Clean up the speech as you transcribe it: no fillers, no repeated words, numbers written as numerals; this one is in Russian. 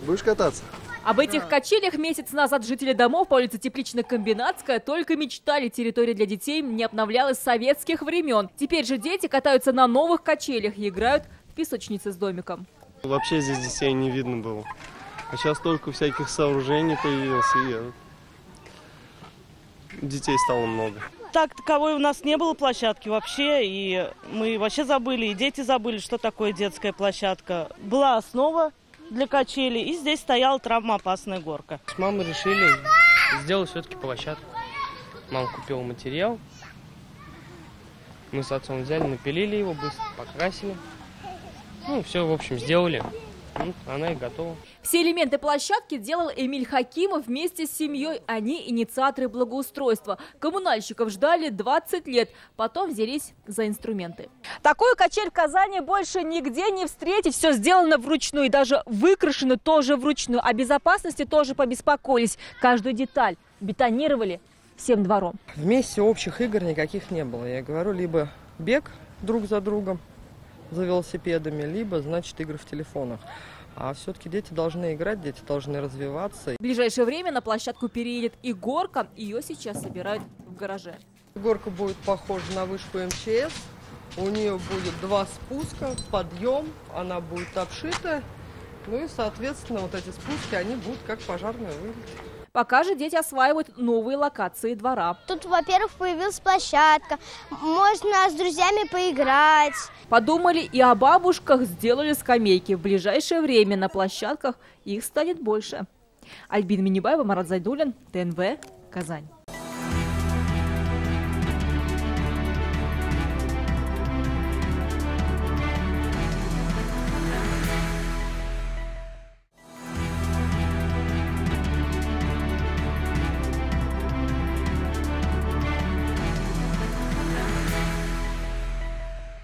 Будешь кататься? Об этих качелях месяц назад жители домов по улице Теплично-Комбинатская только мечтали. Территория для детей не обновлялась с советских времен. Теперь же дети катаются на новых качелях и играют в песочнице с домиком. Вообще здесь детей не видно было. А сейчас только всяких сооружений появилось, и детей стало много. Так таковой у нас не было площадки вообще, и мы вообще забыли, и дети забыли, что такое детская площадка. Была основа для качелей, и здесь стояла травмоопасная горка. С мамой решили сделать все-таки площадку. Мама купила материал, мы с отцом взяли, напилили его, быстро покрасили. Ну, все, в общем, сделали. Ну, она и готова. Все элементы площадки делал Эмиль Хакимов вместе с семьей. Они инициаторы благоустройства. Коммунальщиков ждали 20 лет, потом взялись за инструменты. Такую качель в Казани больше нигде не встретить. Все сделано вручную и даже выкрашено тоже вручную. О безопасности тоже побеспокоились. Каждую деталь бетонировали всем двором. Вместе общих игр никаких не было. Я говорю, либо бег друг за другом за велосипедами, либо, значит, игры в телефонах. А все-таки дети должны играть, дети должны развиваться. В ближайшее время на площадку переедет и горка. Ее сейчас собирают в гараже. Горка будет похожа на вышку МЧС. У нее будет 2 спуска, подъем, она будет обшита. Ну и, соответственно, вот эти спуски, они будут как пожарные выглядеть. Пока же дети осваивают новые локации двора. Тут, во-первых, появилась площадка, можно с друзьями поиграть. Подумали и о бабушках, сделали скамейки. В ближайшее время на площадках их станет больше. Альбина Минибаева, Марат Зайдуллин, ТНВ, Казань.